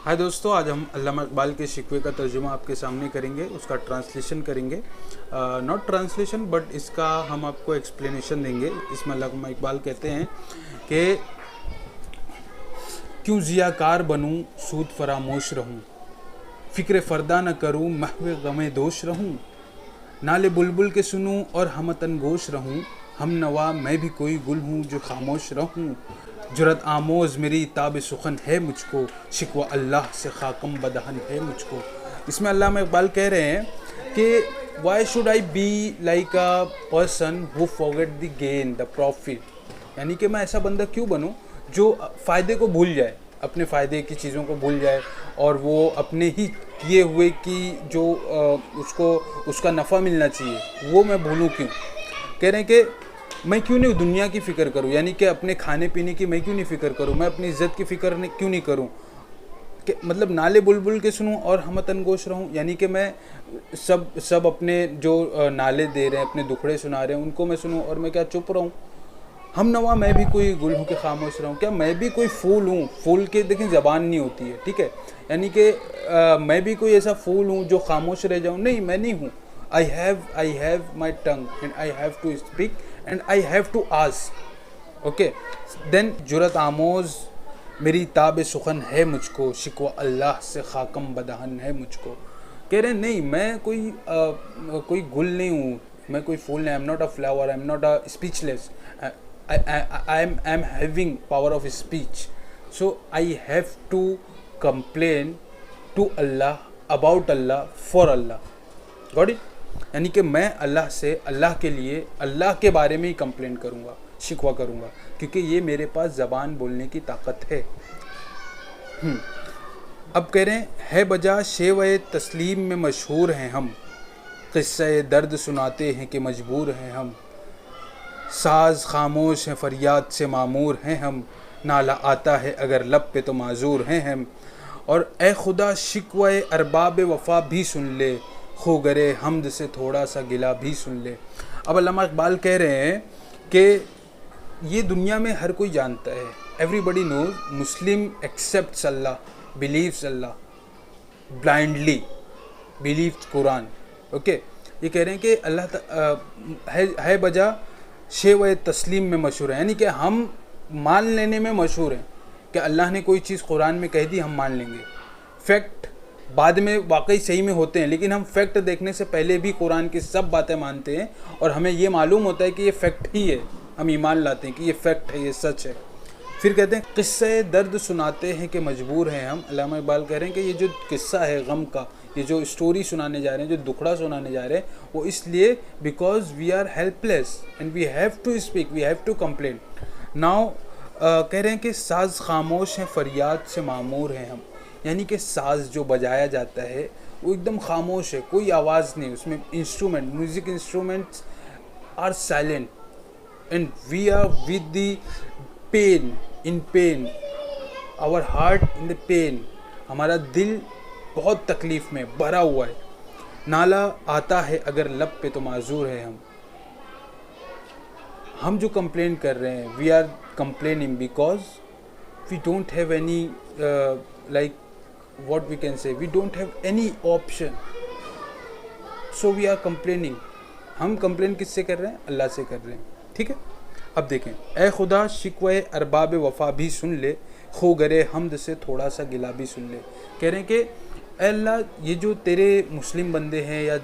हाय दोस्तों, आज हम अल्लामा इकबाल के शिकवे का तर्जुमा आपके सामने करेंगे, उसका ट्रांसलेशन करेंगे। नॉट ट्रांसलेशन बट इसका हम आपको एक्सप्लेनेशन देंगे। इसमें अल्लामा इकबाल कहते हैं कि क्यों ज़ियाकार बनूं, सूद फरामोश रहूं, फ़िक्र फ़रदा न करूं, महवे गमे दोष रहूं, नाले बुलबुल के सुनूं और हमतन गोश रहूं, हम नवा मैं भी कोई गुल हूँ जो खामोश रहूं, जुरत आमोज़ मेरी ताब सुखन है मुझको, शिकवा अल्लाह से खाकम बदहन है मुझको। इसमें अल्लामा इकबाल कह रहे हैं कि why should I be like a person who forget the gain the profit, यानी कि मैं ऐसा बंदा क्यों बनूं जो फ़ायदे को भूल जाए, अपने फ़ायदे की चीज़ों को भूल जाए और वो अपने ही किए हुए की जो उसको उसका नफ़ा मिलना चाहिए वो मैं भूलूं क्यों। कह रहे हैं कि मैं क्यों नहीं दुनिया की फ़िक्र करूं, यानी कि अपने खाने पीने की मैं क्यों नहीं फ़िक्र करूं, मैं अपनी इज़्ज़त की फ़िक्र क्यों नहीं करूं, कि मतलब नाले बुलबुल के सुनूं और हमतन गोश रहूं, यानी कि मैं सब अपने जो नाले दे रहे हैं, अपने दुखड़े सुना रहे हैं उनको मैं सुनूं और मैं क्या चुप रहूं। हम नवा मैं भी कोई गुल हूँ कि खामोश रहूँ, क्या मैं भी कोई फूल हूँ, फूल के देखिए ज़बान नहीं होती है, ठीक है, यानी कि मैं भी कोई ऐसा फूल हूँ जो खामोश रह जाऊँ, नहीं मैं नहीं हूँ। I have my tongue and I have to speak and I have to ask, okay. Then जुरत आमोज़ मेरी ताब सुखन है मुझको, शिकवा अल्लाह से खाकम बदहन है मुझको। कह रहे हैं नहीं मैं कोई गुल नहीं हूँ, मैं कोई फूल नहीं, I am not a flower, I am not a speechless, I am having power of speech, so I have to complain to Allah about Allah for Allah. Got it? यानी कि मैं अल्लाह से, अल्लाह के लिए, अल्लाह के बारे में ही कंप्लेन करूँगा, शिकवा करूँगा, क्योंकि ये मेरे पास ज़बान बोलने की ताकत है। अब कह रहे हैं है बजा शेव तस्लीम में मशहूर हैं हम, क़िस्से दर्द सुनाते हैं कि मजबूर हैं हम, साज खामोश हैं फरियाद से मामूर हैं हम, नाला आता है अगर लब पे तो माजूर हैं हम, और ए खुदा शिकवे अरबाब वफ़ा भी सुन ले, खो गरे हमद से थोड़ा सा गिला भी सुन ले। अब अल्लामा इकबाल कह रहे हैं कि ये दुनिया में हर कोई जानता है, एवरीबडी नोज, मुस्लिम एक्सेप्ट्स अल्लाह, बिलीव्स अल्लाह, ब्लाइंडली बिलीव्स कुरान, ओके। ये कह रहे हैं कि अल्लाह है बजा शेव तस्लीम में मशहूर है, यानी कि हम मान लेने में मशहूर हैं कि अल्लाह ने कोई चीज़ कुरान में कह दी हम मान लेंगे। फैक्ट बाद में वाकई सही में होते हैं, लेकिन हम फैक्ट देखने से पहले भी कुरान की सब बातें मानते हैं और हमें ये मालूम होता है कि ये फैक्ट ही है, हम ईमान लाते हैं कि ये फैक्ट है, ये सच है। फिर कहते हैं किस्से दर्द सुनाते हैं कि मजबूर हैं हम। अल्लामा इकबाल कह रहे हैं कि ये जो किस्सा है गम का, ये जो स्टोरी सुनाने जा रहे हैं, जो दुखड़ा सुनाने जा रहे हैं, वो इसलिए because we are helpless and we have to speak, we have to complain. Now कह रहे हैं कि साज खामोश हैं फरियाद से मामूर हैं हम, यानी कि साज जो बजाया जाता है वो एकदम खामोश है, कोई आवाज़ नहीं, उसमें instrument, music instruments are silent and we are with the pain, in pain, our heart in the pain, हमारा दिल बहुत तकलीफ़ में भरा हुआ है। नाला आता है अगर लब पे तो माजूर है हम जो कंप्लेन कर रहे हैं, we are complaining because we don't have any like what we can say, we don't have any option, so we are complaining. हम कंप्लेन किससे कर रहे हैं? अल्लाह से कर रहे हैं, ठीक है। अब देखें, ए खुदा शिकवे अरबाब वफ़ा भी सुन ले, खो गरे हमद से थोड़ा सा गिला भी सुन ले। कह रहे हैं कि अल्लाह ये जो तेरे मुस्लिम बंदे हैं या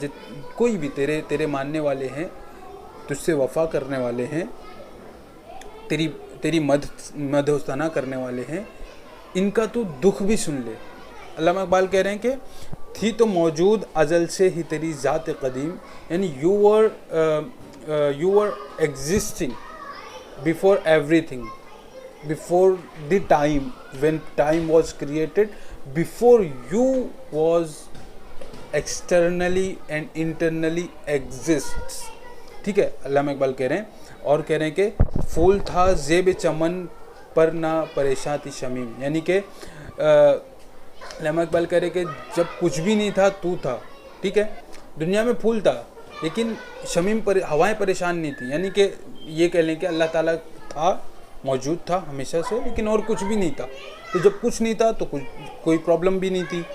कोई भी तेरे मानने वाले हैं, तुझसे वफ़ा करने वाले हैं, तेरी मदहोस्ताना करने वाले हैं, इनका तो दुख भी सुन ले। अल्लामा इकबाल कह रहे हैं कि थी तो मौजूद अज़ल से ही तेरी ज़ात क़दीम, यानी you were existing before everything, before the time, when time was created, before you was externally and internally exists, ठीक है। अल्लामा इकबाल कह रहे हैं, और कह रहे हैं कि फूल था ज़ेब चमन पर ना परेशान थी शमीम, यानी कि अल्लामा इकबाल कह रहे हैं कि जब कुछ भी नहीं था तू था, ठीक है, दुनिया में फूल था लेकिन शमीम पर हवाएं परेशान नहीं थी, यानी कि ये कह लें कि अल्लाह ताला था मौजूद था हमेशा से, लेकिन और कुछ भी नहीं था। तो जब कुछ नहीं था तो कोई प्रॉब्लम भी नहीं थी।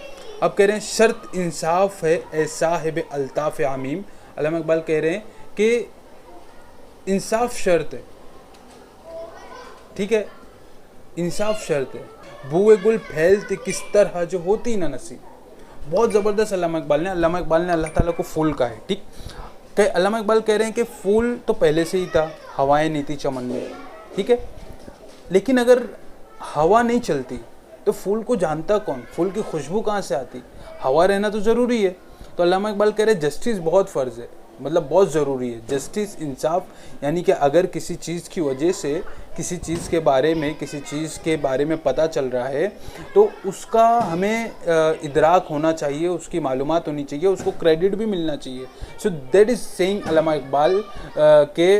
अब कह रहे हैं शर्त इंसाफ है ए साहिब अल्ताफ़ आमीम। अल्लामा इकबाल कह रहे हैं कि इंसाफ शर्त है, ठीक है, इंसाफ शर्त है। बुए गुल फैलते किस तरह जो होती ना नसीब। बहुत ज़बरदस्त अल्लामा इकबाल ने अल्लाह ताला को फूल कहा है, ठीक। अल्लामा इकबाल कह रहे हैं कि फूल तो पहले से ही था, हवाएं नहीं थी चमन में, ठीक है, लेकिन अगर हवा नहीं चलती तो फूल को जानता कौन, फूल की खुशबू कहाँ से आती। हवा रहना तो ज़रूरी है। तो अल्लामा इकबाल कह रहे हैं जस्टिस बहुत फ़र्ज़ है, मतलब बहुत ज़रूरी है जस्टिस, इंसाफ। यानी कि अगर किसी चीज़ की वजह से किसी चीज़ के बारे में पता चल रहा है तो उसका हमें इदराक होना चाहिए, उसकी मालूमात होनी चाहिए, उसको क्रेडिट भी मिलना चाहिए। सो दैट इज़ सेइंग अल्लामा इकबाल के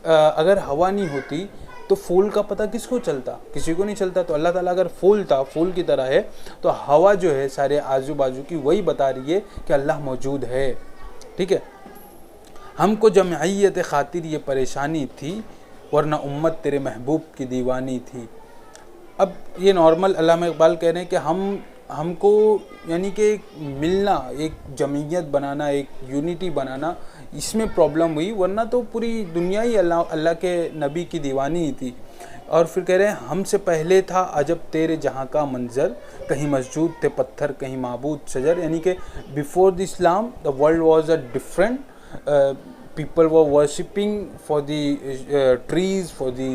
अगर हवा नहीं होती तो फूल का पता किसको चलता, किसी को नहीं चलता। तो अल्लाह ताला अगर फूल था, फूल की तरह है, तो हवा जो है सारे आजू बाजू की वही बता रही है कि अल्लाह मौजूद है, ठीक है। हमको जमइयत खातिर ये परेशानी थी, वरना उम्मत तेरे महबूब की दीवानी थी। अब ये नॉर्मल अल्लामा इकबाल कह रहे हैं कि हमको यानी कि मिलना, एक जमीयत बनाना, एक यूनिटी बनाना, इसमें प्रॉब्लम हुई, वरना तो पूरी दुनिया ही अल्लाह के नबी की दीवानी ही थी। और फिर कह रहे हैं हमसे पहले था अजब तेरे जहाँ का मंजर, कहीं मस्जूद थे पत्थर कहीं माबूद शजर। यानी कि before the Islam the world was a different, people were worshipping for the trees, for the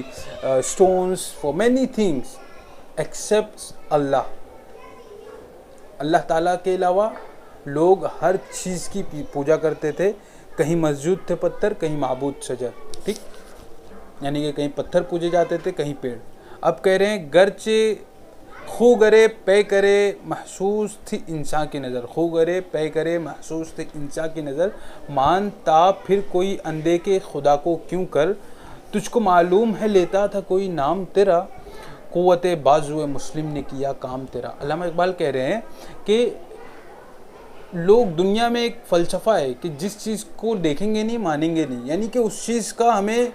stones, for many things except Allah. अल्लाह ताला के अलावा लोग हर चीज़ की पूजा करते थे। कहीं मस्जिद थे पत्थर, कहीं माबूद शजर, ठीक, यानी कि कहीं पत्थर पूजे जाते थे, कहीं पेड़। अब कह रहे हैं गर्चे खू गरे पे करे महसूस थी इंसान की नज़र, खू गरे पे करे महसूस थी इंसान की नज़र, मानता फिर कोई अंधे के खुदा को क्यों कर, तुझको मालूम है लेता था कोई नाम तेरा, क़ुव्वत बाज़ुए मुस्लिम ने किया काम तेरा। अल्लामा इकबाल कह रहे हैं कि लोग, दुनिया में एक फ़लसफ़ा है कि जिस चीज़ को देखेंगे नहीं मानेंगे नहीं, यानी कि उस चीज़ का हमें,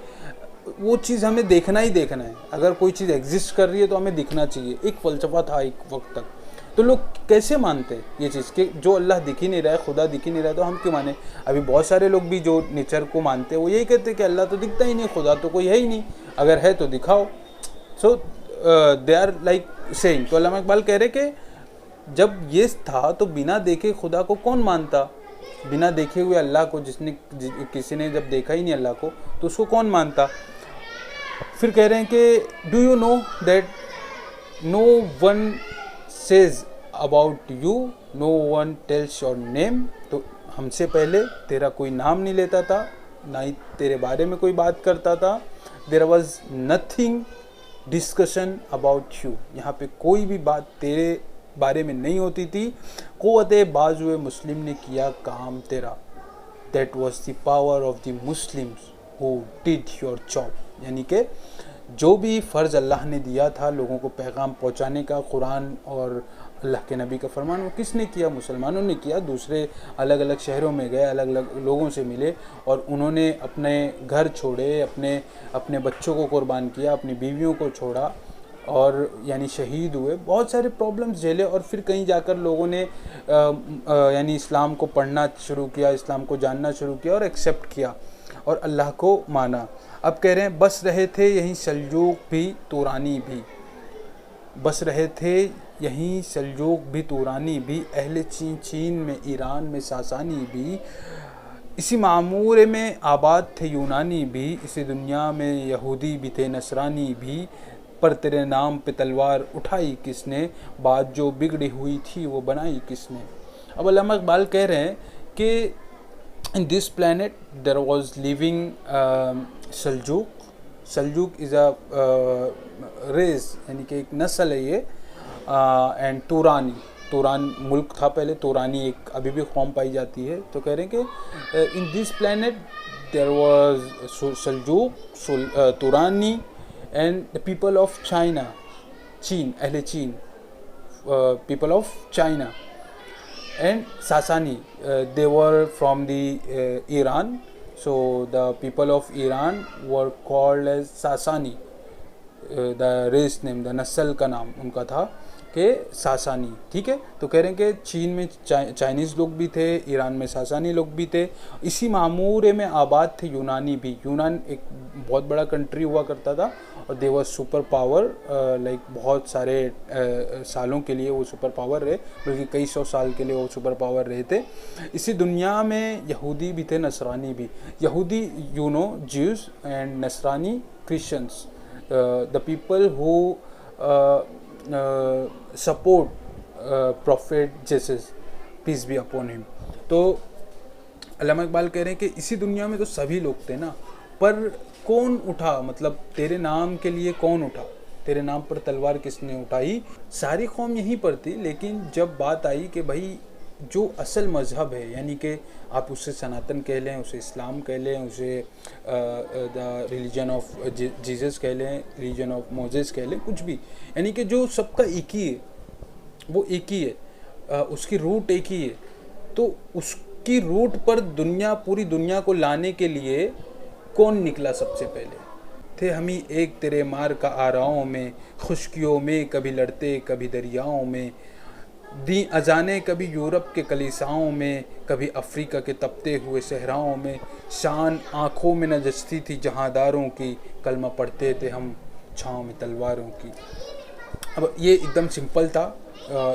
वो चीज़ हमें देखना ही देखना है। अगर कोई चीज़ एग्जिस्ट कर रही है तो हमें दिखना चाहिए, एक फ़लसफ़ा था एक वक्त तक। तो लोग कैसे मानते हैं ये चीज़ कि जो अल्लाह दिख ही नहीं रहा है, खुदा दिख ही नहीं रहा है, तो हम क्यों माने। अभी बहुत सारे लोग भी जो नेचर को मानते हैं वो यही कहते हैं कि अल्लाह तो दिखता ही नहीं, खुदा तो कोई है ही नहीं, अगर है तो दिखाओ। सो दे आर लाइक सेइंग। तो अल्लामा इकबाल कह रहे कि जब ये था तो बिना देखे खुदा को कौन मानता, बिना देखे हुए अल्लाह को किसी ने जब देखा ही नहीं अल्लाह को तो उसको कौन मानता। फिर कह रहे हैं कि do you know that no one says about you, no one tells your name. तो हमसे पहले तेरा कोई नाम नहीं लेता था, ना ही तेरे बारे में कोई बात करता था। There was nothing discussion about you, यहाँ पे कोई भी बात तेरे बारे में नहीं होती थी। क़ुव्वत बाज़ुए मुस्लिम ने किया काम तेरा, that was the power of the Muslims who did your job. यानी कि जो भी फ़र्ज़ अल्लाह ने दिया था लोगों को पैगाम पहुँचाने का, कुरान और अल्लाह के नबी का फरमान, वो किसने किया, मुसलमानों ने किया। दूसरे अलग अलग शहरों में गए, अलग अलग लोगों से मिले और उन्होंने अपने घर छोड़े, अपने बच्चों को कुर्बान किया, अपनी बीवियों को छोड़ा और यानी शहीद हुए, बहुत सारे प्रॉब्लम्स झेले। और फिर कहीं जाकर लोगों ने यानी इस्लाम को पढ़ना शुरू किया, इस्लाम को जानना शुरू किया और एक्सेप्ट किया और अल्लाह को माना। अब कह रहे हैं बस रहे थे यहीं सल्जूक भी तुरानी भी, बस रहे थे यहीं सल्जूक भी तुरानी भी, अहले चीन में ईरान में सासानी भी, इसी मामूर में आबाद थे यूनानी भी, इसी दुनिया में यहूदी भी थे नसरानी भी, पर तेरे नाम पे तलवार उठाई किसने, बात जो बिगड़ी हुई थी वो बनाई किसने। अब अल्लामा इकबाल कह रहे हैं कि in this planet there was living Saljuk is a race, यानी कि एक नस्ल है ये, एंड तुरान मुल्क था पहले, तुरानी एक अभी भी कौम पाई जाती है। तो कह रहे हैं कि in this planet there was Seljuk, तुरानी and the people of China, चीन, अहले चीन, people of China and Sasani, they were from the Iran, so the people of Iran were called as Sasani, the race name, the नस्ल का नाम उनका था कि सासानी, ठीक है। तो कह रहे हैं कि चीन में चाइनीज़ लोग भी थे, ईरान में सासानी लोग भी थे, इसी मामूरे में आबाद थे यूनानी भी। यूनान एक बहुत बड़ा कंट्री हुआ करता था और they was super power, like बहुत सारे सालों के लिए वो सुपर पावर रहे, बल्कि कई सौ साल के लिए वो सुपर पावर रहे थे। इसी दुनिया में यहूदी भी थे, नसरानी भी। यहूदी यू नो ज्यूज़ एंड नसरानी Christians, the people who support prophet Jesus, peace be upon him. तो अल्लामा इकबाल कह रहे हैं कि इसी दुनिया में तो सभी लोग थे ना, पर कौन उठा, मतलब तेरे नाम के लिए कौन उठा, तेरे नाम पर तलवार किसने उठाई। सारी कौम यहीं पर थी, लेकिन जब बात आई कि भाई जो असल मज़हब है, यानी कि आप उसे सनातन कह लें, उसे इस्लाम कह लें, उसे द रिलीजन ऑफ जीसस कह लें, रिलीजन ऑफ मोजेस कह लें, कुछ भी, यानी कि जो सबका एक ही है, वो एक ही है, उसकी रूट एक ही है। तो उसकी रूट पर पूरी दुनिया को लाने के लिए कौन निकला सबसे पहले? थे हम ही एक तेरे मार का आराओं में, खुशकियों में कभी लड़ते कभी दरियाओं में, दी अजाने कभी यूरोप के कलीसाओं में, कभी अफ्रीका के तपते हुए सहराओं में, शान आँखों में न जचती थी जहांदारों की, कलमा पढ़ते थे हम छाँव में तलवारों की। अब ये एकदम सिंपल था,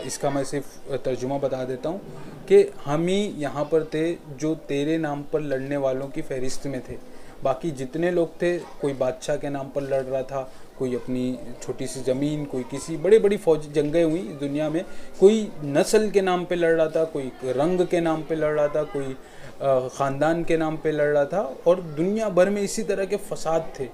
इसका मैं सिर्फ तर्जुमा बता देता हूँ कि हम ही यहाँ पर थे जो तेरे नाम पर लड़ने वालों की फहरिस्त में थे। बाकी जितने लोग थे, कोई बादशाह के नाम पर लड़ रहा था, कोई अपनी छोटी सी ज़मीन, कोई किसी बड़ी बड़ी फौज जंगें हुई दुनिया में, कोई नस्ल के नाम पे लड़ रहा था, कोई रंग के नाम पे लड़ रहा था, कोई ख़ानदान के नाम पे लड़ रहा था, और दुनिया भर में इसी तरह के फसाद थे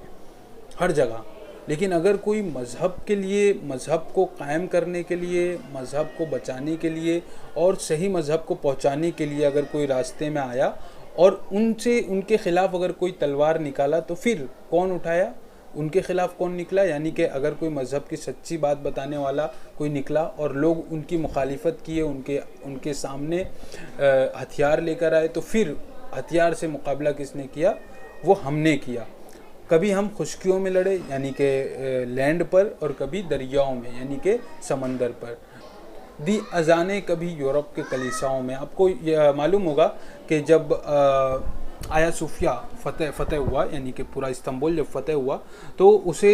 हर जगह। लेकिन अगर कोई मज़हब के लिए, मज़हब को कायम करने के लिए, मज़हब को बचाने के लिए और सही मज़हब को पहुंचाने के लिए अगर कोई रास्ते में आया और उनके ख़िलाफ़ अगर कोई तलवार निकाला, तो फिर कौन उठाया, उनके ख़िलाफ़ कौन निकला? यानी कि अगर कोई मज़हब की सच्ची बात बताने वाला कोई निकला और लोग उनकी मुखालिफत किए, उनके सामने हथियार लेकर आए, तो फिर हथियार से मुकाबला किसने किया? वो हमने किया। कभी हम खुशकियों में लड़े, यानी कि लैंड पर, और कभी दरियाओं में, यानी कि समंदर पर। दी अजाने कभी यूरोप के कलीसाओं में। आपको मालूम होगा कि जब आया सूफिया फ़तेह हुआ, यानी कि पूरा इस्तांबुल जब फ़तेह हुआ, तो उसे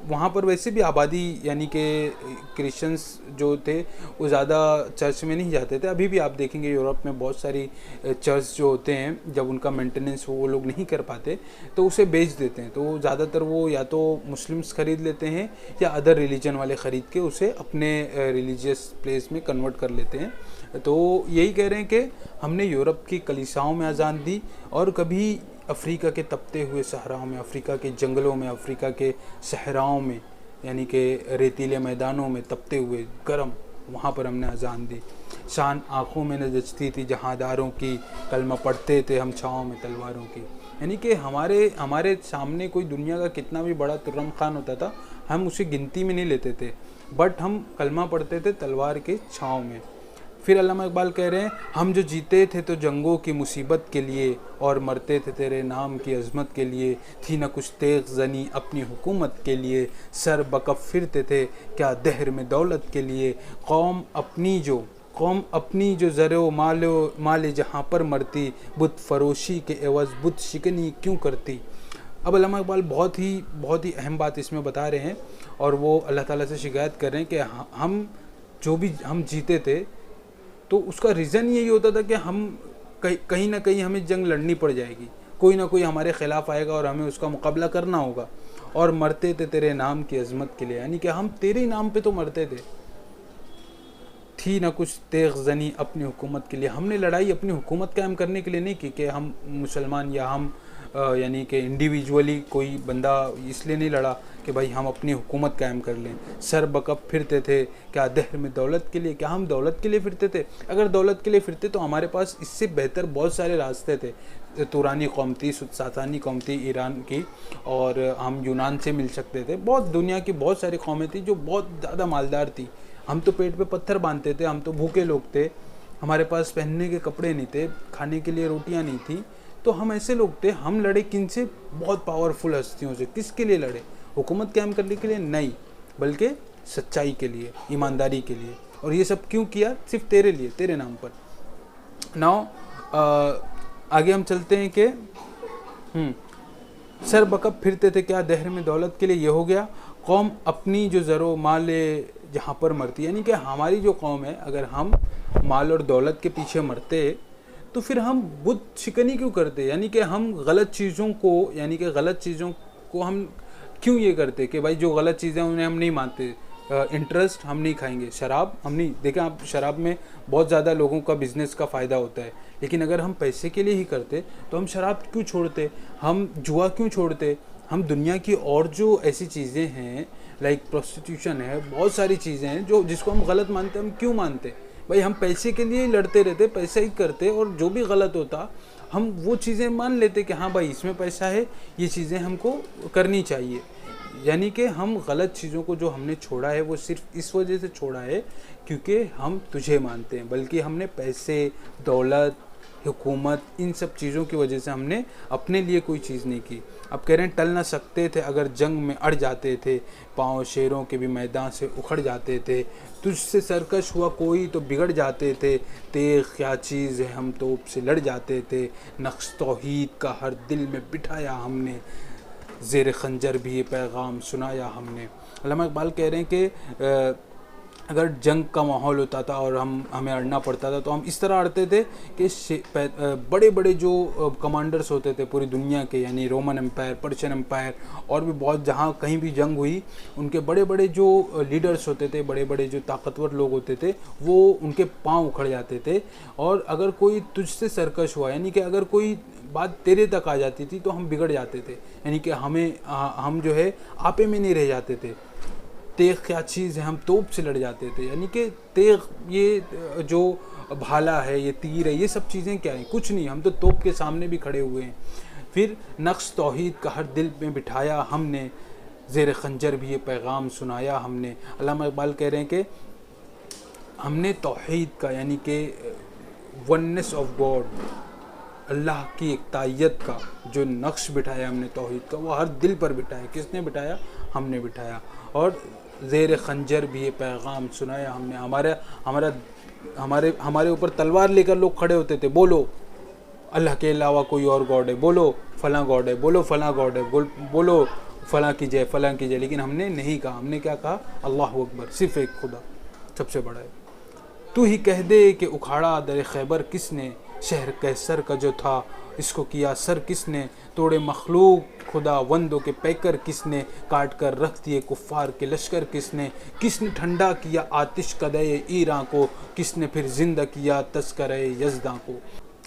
वहाँ पर वैसे भी आबादी, यानी कि क्रिश्चियंस जो थे वो ज़्यादा चर्च में नहीं जाते थे। अभी भी आप देखेंगे यूरोप में बहुत सारी चर्च जो होते हैं, जब उनका मेंटेनेंस वो लोग नहीं कर पाते तो उसे बेच देते हैं। तो ज़्यादातर वो या तो मुस्लिम्स ख़रीद लेते हैं या अदर रिलीजन वाले ख़रीद के उसे अपने रिलीजियस प्लेस में कन्वर्ट कर लेते हैं। तो यही कह रहे हैं कि हमने यूरोप की कलीसाओं में अजान दी, और कभी अफ्रीका के तपते हुए सहराओं में, अफ्रीका के जंगलों में, अफ्रीका के सहराओं में, यानी कि रेतीले मैदानों में तपते हुए गर्म, वहाँ पर हमने अजान दी। शान आँखों में न जचती थी जहांदारों की, कलमा पढ़ते थे हम छाँव में तलवारों की। यानी कि हमारे सामने कोई दुनिया का कितना भी बड़ा तुर्रम खान होता था, हम उसे गिनती में नहीं लेते थे, बट हम कलमा पढ़ते थे तलवार के छाँव में। फिर अल्लामा इकबाल कह रहे हैं, हम जो जीते थे तो जंगों की मुसीबत के लिए, और मरते थे तेरे नाम की अज़मत के लिए, थी न कुछ तेग़ ज़नी अपनी हुकूमत के लिए, सर बकफ फिरते थे क्या दहर में दौलत के लिए, कौम अपनी जो ज़रो माले जहाँ पर मरती, बुत फरोशी के एवज़ बुत शिकनी क्यों करती। अब अल्लामा इकबाल बहुत ही अहम बात इसमें बता रहे हैं, और वो अल्लाह ताला से शिकायत कर रहे हैं कि हम जीते थे तो उसका रीज़न यही होता था कि हम कहीं ना कहीं हमें जंग लड़नी पड़ जाएगी, कोई ना कोई हमारे ख़िलाफ़ आएगा और हमें उसका मुकाबला करना होगा। और मरते थे तेरे नाम की अज़मत के लिए, यानी कि हम तेरे नाम पे तो मरते थे। थी ना कुछ तेग़ ज़नी अपनी हुकूमत के लिए, हमने लड़ाई अपनी हुकूमत कायम करने के लिए नहीं की कि हम मुसलमान या हम यानी कि इंडिविजुअली कोई बंदा इसलिए नहीं लड़ा कि भाई हम अपनी हुकूमत कायम कर लें। सर बकफ फिरते थे क्या दहर में दौलत के लिए, क्या हम दौलत के लिए फिरते थे? अगर दौलत के लिए फिरते तो हमारे पास इससे बेहतर बहुत सारे रास्ते थे। तुरानी कौम थी, सासानी कौम थी ईरान की, और हम यूनान से मिल सकते थे। बहुत दुनिया की बहुत सारी कौमें थी जो बहुत ज़्यादा मालदार थी। हम तो पेट पे पत्थर बांधते थे, हम तो भूखे लोग थे, हमारे पास पहनने के कपड़े नहीं थे, खाने के लिए रोटियां नहीं थी। तो हम ऐसे लोग थे। हम लड़े किन से? बहुत पावरफुल हस्तियों से। किसके लिए लड़े? हुकूमत कायम करने के लिए नहीं, बल्कि सच्चाई के लिए, ईमानदारी के लिए। और ये सब क्यों किया? सिर्फ तेरे लिए, तेरे नाम पर। नाउ आगे हम चलते हैं कि सर बकब फिरते थे क्या दहर में दौलत के लिए। ये हो गया। कौम अपनी जो ज़रो माल जहाँ पर मरती, यानी कि हमारी जो कौम है, अगर हम माल और दौलत के पीछे मरते तो फिर हम बुत शिकनी क्यों करते, यानी कि हम गलत चीज़ों को, यानी कि गलत चीज़ों को हम क्यों ये करते कि भाई जो गलत चीज़ें उन्हें हम नहीं मानते। इंटरेस्ट हम नहीं खाएंगे, शराब हम नहीं, देखें आप शराब में बहुत ज़्यादा लोगों का बिज़नेस का फ़ायदा होता है, लेकिन अगर हम पैसे के लिए ही करते तो हम शराब क्यों छोड़ते, हम जुआ क्यों छोड़ते, हम दुनिया की और जो ऐसी चीज़ें हैं लाइक प्रोस्टिट्यूशन है, बहुत सारी चीज़ें हैं जो जिसको हम गलत मानते, हम क्यों मानते भाई। हम पैसे के लिए लड़ते रहते, पैसा ही करते, और जो भी गलत होता हम वो चीज़ें मान लेते कि हाँ भाई इसमें पैसा है, ये चीज़ें हमको करनी चाहिए। यानी कि हम गलत चीज़ों को जो हमने छोड़ा है वो सिर्फ इस वजह से छोड़ा है क्योंकि हम तुझे मानते हैं, बल्कि हमने पैसे, दौलत, हुकूमत, इन सब चीज़ों की वजह से हमने अपने लिए कोई चीज़ नहीं की। अब कह रहे हैं टल ना सकते थे अगर जंग में अड़ जाते थे, पाँव शेरों के भी मैदान से उखड़ जाते थे, तुझसे सरकश हुआ कोई तो बिगड़ जाते थे, तेग क्या चीज़ है हम तोप से लड़ जाते थे, नक्श तौहीद का हर दिल में बिठाया हमने, ज़ेर खंजर भी ये पैगाम सुनाया हमने। अल्लामा इकबाल कह रहे हैं कि अगर जंग का माहौल होता था और हमें अड़ना पड़ता था तो हम इस तरह अड़ते थे कि बड़े बड़े जो कमांडर्स होते थे पूरी दुनिया के, यानी रोमन एम्पायर, पर्शियन एम्पायर, और भी बहुत जहाँ कहीं भी जंग हुई, उनके बड़े बड़े जो लीडर्स होते थे, बड़े बड़े जो ताकतवर लोग होते थे, वो उनके पाँव उखड़ जाते थे। और अगर कोई तुझसे सरकश हुआ, यानी कि अगर कोई बात तेरे तक आ जाती थी तो हम बिगड़ जाते थे, यानी कि हम जो है आपे में नहीं रह जाते थे। तेग क्या चीज़ है हम तोप से लड़ जाते थे, यानी कि तेग ये जो भाला है, ये तीर है, ये सब चीज़ें क्या हैं, कुछ नहीं, हम तो तोप के सामने भी खड़े हुए हैं। फिर नक्श तौहीद का हर दिल में बिठाया हमने, ज़ेर खंजर भी ये पैगाम सुनाया हमने। अल्लामा इकबाल कह रहे हैं कि हमने तौहीद का, यानी कि वननेस ऑफ गॉड, अल्लाह की एकतायत का जो नक्श बिठाया हमने तौहीद का, वो हर दिल पर बिठाया। किसने बिठाया? हमने बिठाया। और ज़ेर खंजर भी ये पैगाम सुनाया हमने। हमारे ऊपर तलवार लेकर लोग खड़े होते थे, बोलो अल्लाह के अलावा कोई और गॉड है, बोलो फलां गॉड है, बोलो फलां गॉड है, बोलो फलां की जय, फलां की जय। लेकिन हमने नहीं कहा, हमने क्या कहा? अल्लाहु अकबर, सिर्फ एक खुदा सबसे बड़ा है। तू ही कह दे कि उखाड़ा दर खैबर किसने, शहर कैसर का जो था इसको किया सर किसने, तोड़े मखलूक खुदा वंदों के पैकर किसने, काट कर रख दिए कुफ़ार के लश्कर किसने ठंडा किया आतिश कदे ईरान को, किसने फिर जिंदा किया तस्करे यज़दा को।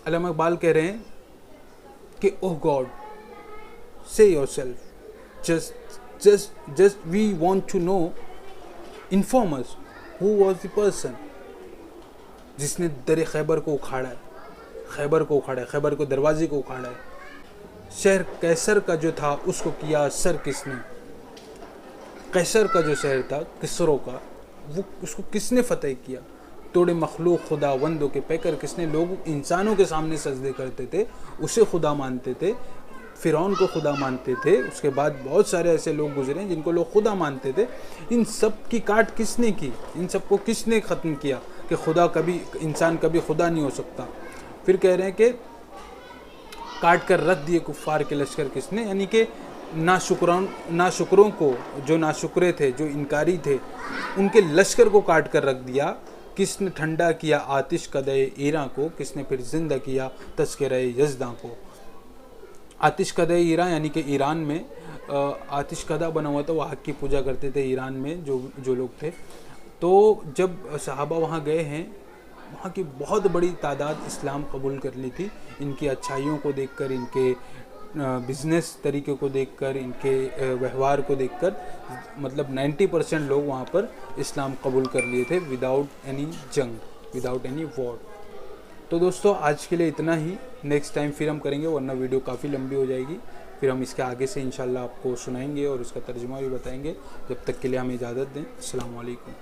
अल्लामा इकबाल कह रहे हैं कि ओह गॉड, से yourself, just we want to know, inform us who was the person जिसने दर खैबर को उखाड़ा है, खैबर को दरवाजे को उखाड़ा है। शहर कैसर का जो था उसको किया सर किसने, कैसर का जो शहर था किसरों का, वो उसको किसने फतेह किया। तोड़े मखलूक खुदा वंदों के पैकर किसने, लोग इंसानों के सामने सजदे करते थे, उसे खुदा मानते थे, फ़िरौन को खुदा मानते थे। उसके बाद बहुत सारे ऐसे लोग गुजरे जिनको लोग खुदा मानते थे। इन सब की काट किसने की, इन सबको किसने ख़त्म किया कि खुदा कभी, इंसान कभी खुदा नहीं हो सकता। फिर कह रहे हैं कि काट कर रख दिए कुफ़ार के लश्कर किसने, यानी कि नाशुकरों को, जो नाशुकरे थे, जो इनकारी थे, उनके लश्कर को काट कर रख दिया। किसने ठंडा किया आतिश कदे ईरान को, किसने फिर जिंदा किया तस्करे यज़दा को। आतिश कदे ईरान यानी कि ईरान में आतिश कदा बना हुआ था, वो आग की पूजा करते थे ईरान में जो लोग थे। तो जब सहाबा वहाँ गए हैं, वहाँ की बहुत बड़ी तादाद इस्लाम कबूल कर ली थी। इनकी अच्छाइयों को देखकर, इनके बिज़नेस तरीके को देखकर, इनके व्यवहार को देखकर, मतलब 90% लोग वहाँ पर इस्लाम कबूल कर लिए थे विदाउट एनी जंग, विदाउट एनी वॉर। तो दोस्तों आज के लिए इतना ही, नेक्स्ट टाइम फिर हम करेंगे, वरना वीडियो काफ़ी लंबी हो जाएगी। फिर हम इसके आगे से इंशाल्लाह आपको सुनाएंगे और उसका तर्जुमा भी बताएंगे। जब तक के लिए हमें इजाज़त दें। अस्सलाम वालेकुम।